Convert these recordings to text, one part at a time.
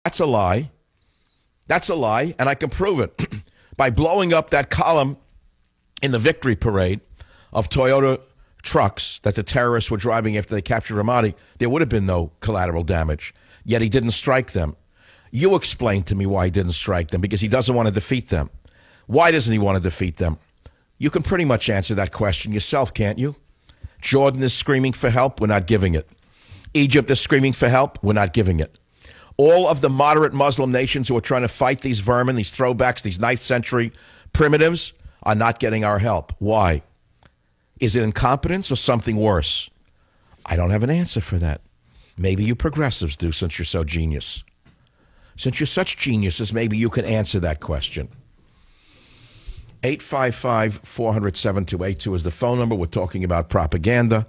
That's a lie. That's a lie, and I can prove it by blowing up that column in the victory parade of Toyota trucks that the terrorists were driving after they captured Ramadi. There would have been no collateral damage, yet he didn't strike them. You explain to me why he didn't strike them, because he doesn't want to defeat them. Why doesn't he want to defeat them? You can pretty much answer that question yourself, can't you? Jordan is screaming for help. We're not giving it. Egypt is screaming for help. We're not giving it. All of the moderate Muslim nations who are trying to fight these vermin, these throwbacks, these 9th century primitives are not getting our help. Why? Is it incompetence or something worse? I don't have an answer for that. Maybe you progressives do, since you're so genius. Since you're such geniuses, maybe you can answer that question. 855-400-7282 is the phone number. We're talking about propaganda.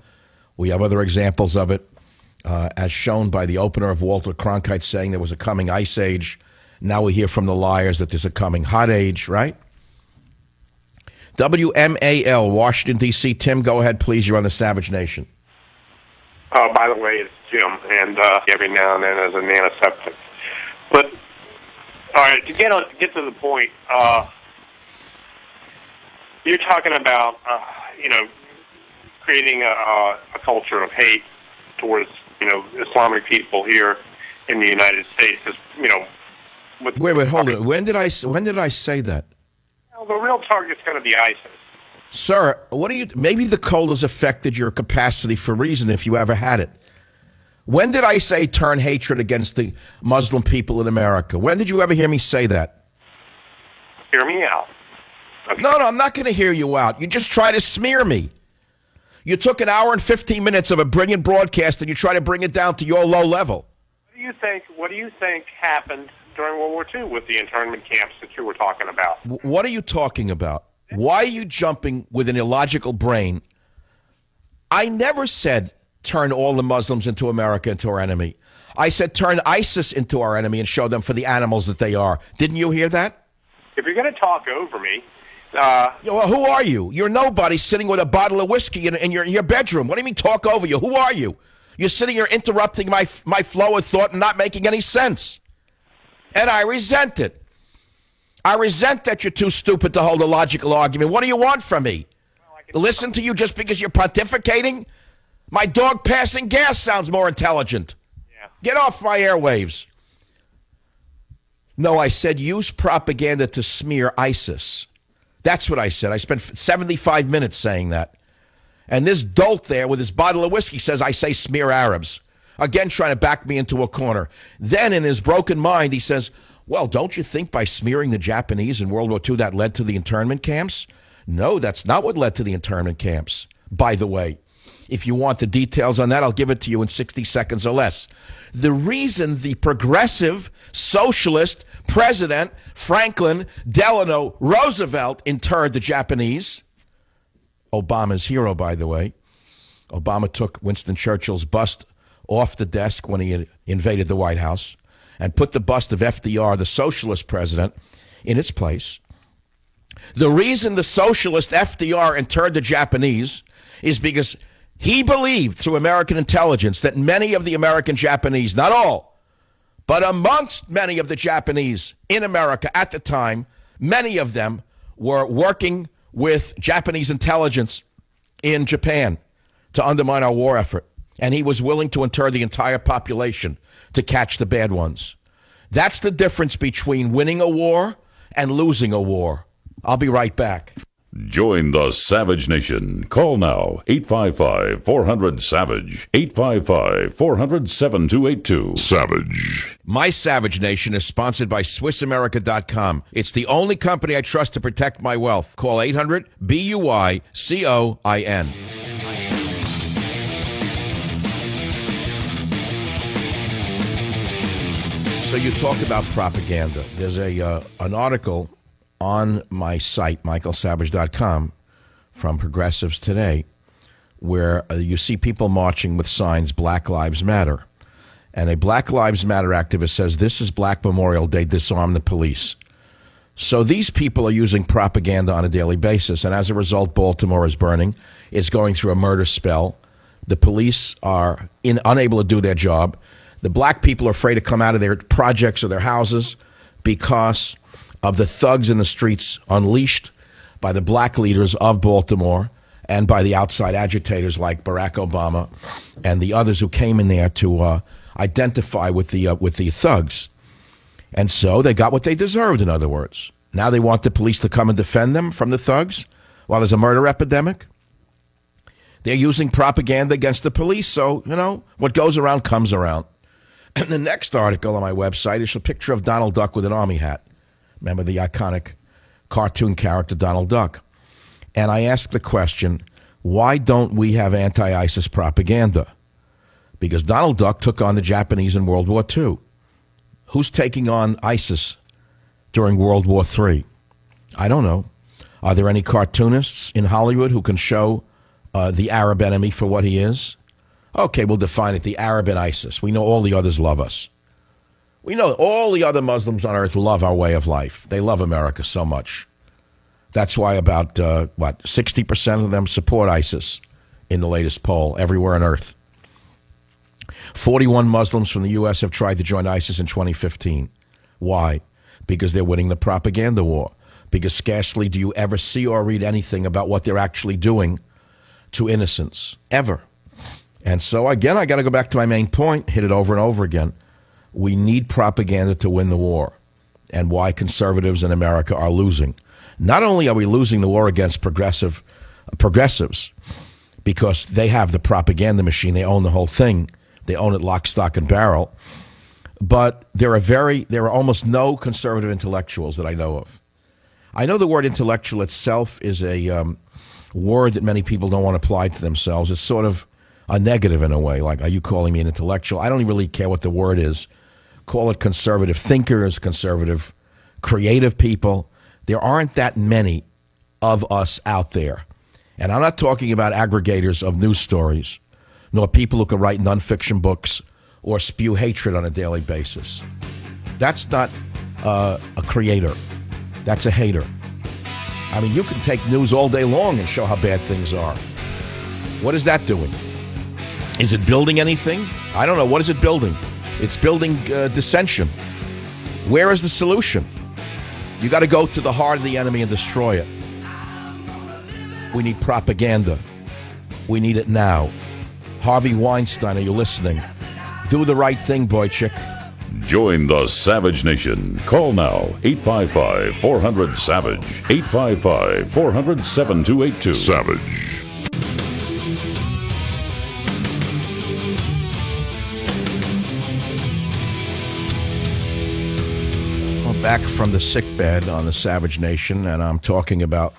We have other examples of it, as shown by the opener of Walter Cronkite saying there was a coming ice age. Now we hear from the liars that there's a coming hot age, right? WMAL, Washington, D.C. Tim, go ahead, please. You're on the Savage Nation. By the way, it's Jim, and every now and then as an antiseptic. But, all right, to get to the point, you're talking about, creating a culture of hate towards, Islamic people here in the United States. Wait, hold on. When did I say that? Well, the real target's going to be ISIS. Sir, maybe the cold has affected your capacity for reason if you ever had it. When did I say turn hatred against the Muslim people in America? When did you ever hear me say that? Hear me out. Okay. No, I'm not going to hear you out. You just try to smear me. You took an hour and 15 minutes of a brilliant broadcast and you try to bring it down to your low level. What do you think happened during World War II with the internment camps that you were talking about? What are you talking about? Why are you jumping with an illogical brain? I never said turn all the Muslims into America into our enemy. I said turn ISIS into our enemy and show them for the animals that they are. Didn't you hear that? If you're going to talk over me... well, who are you? You're nobody sitting with a bottle of whiskey in your bedroom. What do you mean talk over you? Who are you? You're sitting here interrupting my flow of thought and not making any sense. And I resent it. I resent that you're too stupid to hold a logical argument. What do you want from me? Listen to you just because you're pontificating? My dog passing gas sounds more intelligent. Yeah. Get off my airwaves. No, I said use propaganda to smear ISIS. That's what I said. I spent 75 minutes saying that. And this dolt there with his bottle of whiskey says I say smear Arabs. Again, trying to back me into a corner. Then in his broken mind, he says, well, don't you think by smearing the Japanese in World War II that led to the internment camps? No, that's not what led to the internment camps, by the way. If you want the details on that, I'll give it to you in 60 seconds or less. The reason the progressive socialist president Franklin Delano Roosevelt interred the Japanese, Obama's hero, by the way. Obama took Winston Churchill's bust off the desk when he had invaded the White House and put the bust of FDR, the socialist president, in its place. The reason the socialist FDR interred the Japanese is because he believed through American intelligence that many of the American Japanese, not all, but amongst many of the Japanese in America at the time, many of them were working with Japanese intelligence in Japan to undermine our war effort. And he was willing to inter the entire population to catch the bad ones. That's the difference between winning a war and losing a war. I'll be right back. Join the Savage Nation. Call now, 855-400-SAVAGE, 855-400-7282. Savage. My Savage Nation is sponsored by SwissAmerica.com. It's the only company I trust to protect my wealth. Call 800-BUY-COIN. So you talk about propaganda. There's an article on my site, michaelsavage.com, from Progressives Today, where you see people marching with signs, Black Lives Matter. And a Black Lives Matter activist says, this is Black Memorial Day, disarm the police. So these people are using propaganda on a daily basis, and as a result, Baltimore is burning. It's going through a murder spell. The police are unable to do their job. The black people are afraid to come out of their projects or their houses because of the thugs in the streets unleashed by the black leaders of Baltimore and by the outside agitators like Barack Obama and the others who came in there to identify with the thugs. And so they got what they deserved, in other words. Now they want the police to come and defend them from the thugs while there's a murder epidemic. They're using propaganda against the police, so, what goes around comes around. And the next article on my website is a picture of Donald Duck with an army hat. Remember the iconic cartoon character Donald Duck. And I ask the question, why don't we have anti-ISIS propaganda? Because Donald Duck took on the Japanese in World War II. Who's taking on ISIS during World War III? I don't know. Are there any cartoonists in Hollywood who can show the Arab enemy for what he is? Okay, we'll define it, the Arab and ISIS. We know all the others love us. We know all the other Muslims on earth love our way of life. They love America so much. That's why about, 60% of them support ISIS in the latest poll everywhere on earth. 41 Muslims from the U.S. have tried to join ISIS in 2015. Why? Because they're winning the propaganda war. Because scarcely do you ever see or read anything about what they're actually doing to innocents, ever. And so, again, I got to go back to my main point, hit it over and over again. We need propaganda to win the war, and why conservatives in America are losing. Not only are we losing the war against progressives, because they have the propaganda machine, they own the whole thing, they own it lock, stock, and barrel, but there are almost no conservative intellectuals that I know of. I know the word intellectual itself is a word that many people don't want to apply to themselves. It's sort of a negative in a way, like, are you calling me an intellectual? I don't really care what the word is. Call it conservative thinkers, conservative creative people. There aren't that many of us out there. And I'm not talking about aggregators of news stories, nor people who can write nonfiction books or spew hatred on a daily basis. That's not a creator. That's a hater. I mean, you can take news all day long and show how bad things are. What is that doing? Is it building anything? I don't know. What is it building? It's building dissension. Where is the solution? You got to go to the heart of the enemy and destroy it. We need propaganda. We need it now. Harvey Weinstein, are you listening? Do the right thing, boy chick. Join the Savage Nation. Call now, 855-400-SAVAGE. 855-400-7282. Savage. Back from the sickbed on the Savage Nation, and I'm talking about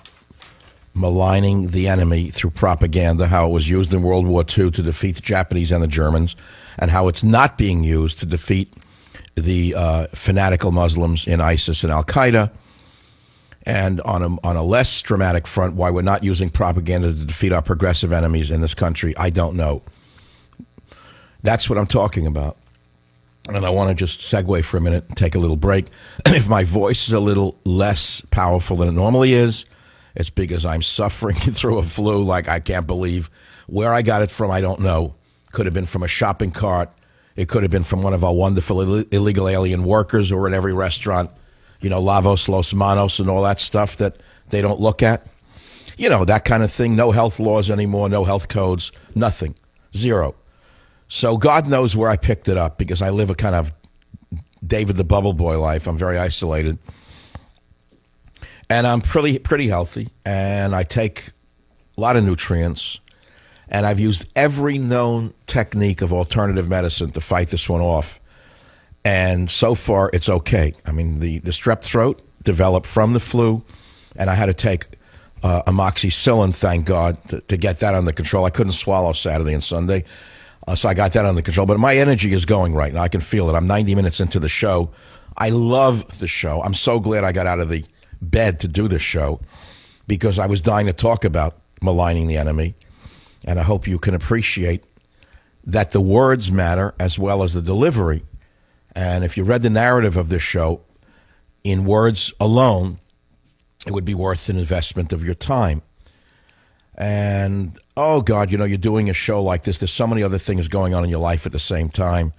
maligning the enemy through propaganda, how it was used in World War II to defeat the Japanese and the Germans, and how it's not being used to defeat the fanatical Muslims in ISIS and Al-Qaeda. And on a less dramatic front, why we're not using propaganda to defeat our progressive enemies in this country, I don't know. That's what I'm talking about. And I want to just segue for a minute and take a little break. If my voice is a little less powerful than it normally is, it's because I'm suffering through a flu like I can't believe. Where I got it from, I don't know. Could have been from a shopping cart. It could have been from one of our wonderful illegal alien workers who are in every restaurant. Lavos, Los Manos, and all that stuff that they don't look at. That kind of thing. No health laws anymore, no health codes, nothing. Zero. So God knows where I picked it up, because I live a kind of David the Bubble Boy life. I'm very isolated. And I'm pretty healthy, and I take a lot of nutrients, and I've used every known technique of alternative medicine to fight this one off. And so far, it's okay. I mean, the strep throat developed from the flu, and I had to take amoxicillin, thank God, to get that under control. I couldn't swallow Saturday and Sunday. So I got that under control. But my energy is going right now. I can feel it. I'm 90 minutes into the show. I love the show. I'm so glad I got out of the bed to do this show, because I was dying to talk about maligning the enemy. And I hope you can appreciate that the words matter as well as the delivery. And if you read the narrative of this show in words alone, it would be worth an investment of your time. And, oh, God, you're doing a show like this. There's so many other things going on in your life at the same time.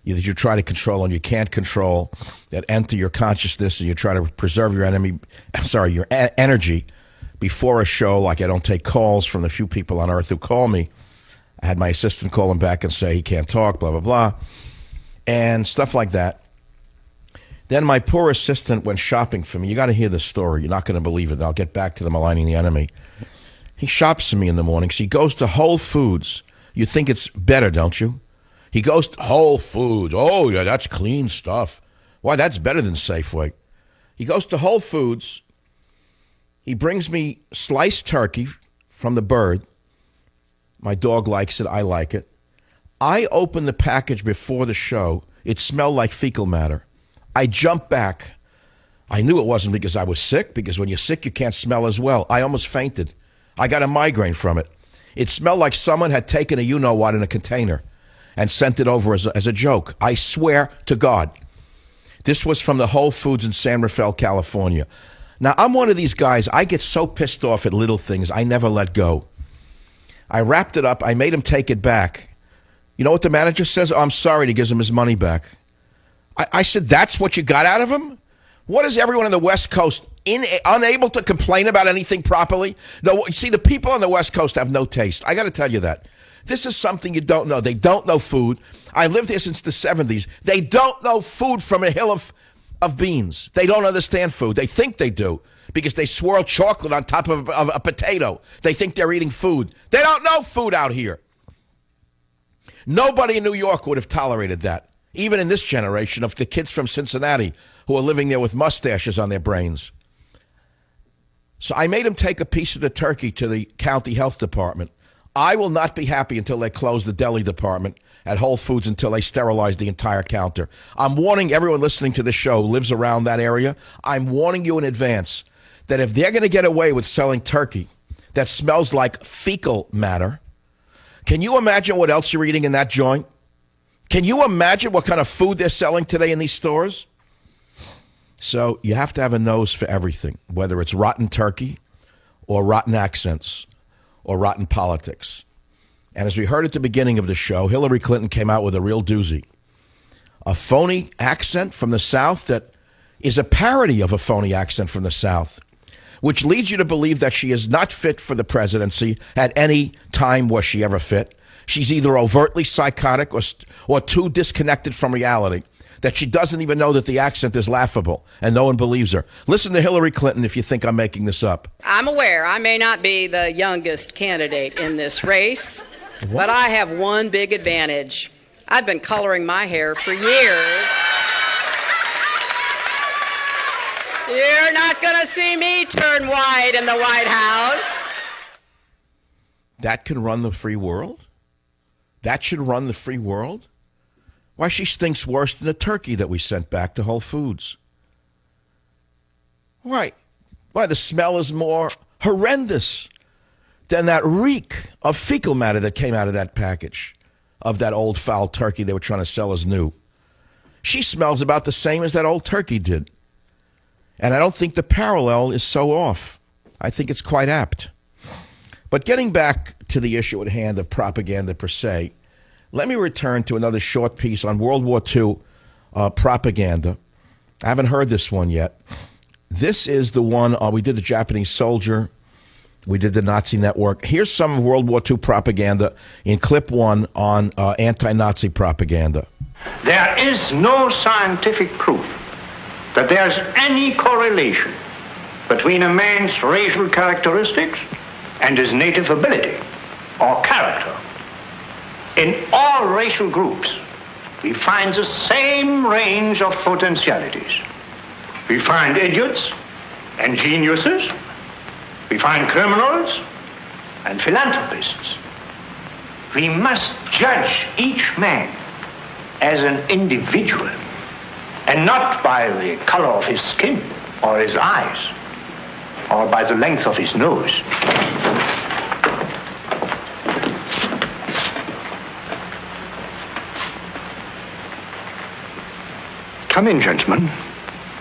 that you try to control and you can't control, that enter your consciousness, and you try to preserve your energy before a show. Like, I don't take calls from the few people on earth who call me. I had my assistant call him back and say he can't talk, blah, blah, blah, and stuff like that. Then my poor assistant went shopping for me. You got to hear this story. You're not going to believe it. I'll get back to the maligning the enemy. He shops for me in the mornings. He goes to Whole Foods. You think it's better, don't you? He goes to Whole Foods. Oh, yeah, that's clean stuff. Why, that's better than Safeway. He goes to Whole Foods. He brings me sliced turkey from the bird. My dog likes it. I like it. I opened the package before the show. It smelled like fecal matter. I jumped back. I knew it wasn't because I was sick, because when you're sick, you can't smell as well. I almost fainted. I got a migraine from it. It smelled like someone had taken a you-know-what in a container and sent it over as a joke. I swear to God. This was from the Whole Foods in San Rafael, California. Now, I'm one of these guys, I get so pissed off at little things, I never let go. I wrapped it up. I made him take it back. You know what the manager says? Oh, I'm sorry. He gives him his money back. I said, that's what you got out of him? What is everyone on the West Coast unable to complain about anything properly? No, see, the people on the West Coast have no taste. I got to tell you that. This is something you don't know. They don't know food. I lived here since the 70s. They don't know food from a hill of beans. They don't understand food. They think they do because they swirl chocolate on top of a potato. They think they're eating food. They don't know food out here. Nobody in New York would have tolerated that, even in this generation of the kids from Cincinnati who are living there with mustaches on their brains. So I made him take a piece of the turkey to the county health department. I will not be happy until they close the deli department at Whole Foods, until they sterilize the entire counter. I'm warning everyone listening to this show who lives around that area. I'm warning you in advance that if they're going to get away with selling turkey that smells like fecal matter, can you imagine what else you're eating in that joint? Can you imagine what kind of food they're selling today in these stores? So you have to have a nose for everything, whether it's rotten turkey or rotten accents or rotten politics. And as we heard at the beginning of the show, Hillary Clinton came out with a real doozy. A phony accent from the South that is a parody of a phony accent from the South, which leads you to believe that she is not fit for the presidency at any time was she ever fit. She's either overtly psychotic or too disconnected from reality that she doesn't even know that the accent is laughable and no one believes her. Listen to Hillary Clinton if you think I'm making this up. I'm aware I may not be the youngest candidate in this race, but I have one big advantage. I've been coloring my hair for years. You're not going to see me turn white in the White House. That can run the free world? That should run the free world? Why, she stinks worse than the turkey that we sent back to Whole Foods. Why, the smell is more horrendous than that reek of fecal matter that came out of that package of that old foul turkey they were trying to sell as new. She smells about the same as that old turkey did. And I don't think the parallel is so off. I think it's quite apt. But getting back to the issue at hand of propaganda per se, let me return to another short piece on World War II propaganda. I haven't heard this one yet. This is the one, we did the Japanese soldier, we did the Nazi network. Here's some of World War II propaganda in clip 1 on anti-Nazi propaganda. There is no scientific proof that there's any correlation between a man's racial characteristics and his native ability or character. In all racial groups, we find the same range of potentialities. We find idiots and geniuses. We find criminals and philanthropists. We must judge each man as an individual and not by the color of his skin or his eyes or by the length of his nose. Come in, gentlemen.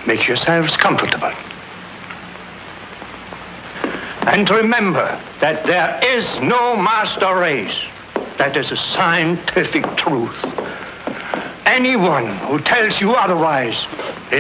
Make yourselves comfortable. And remember that there is no master race. That is a scientific truth. Anyone who tells you otherwise is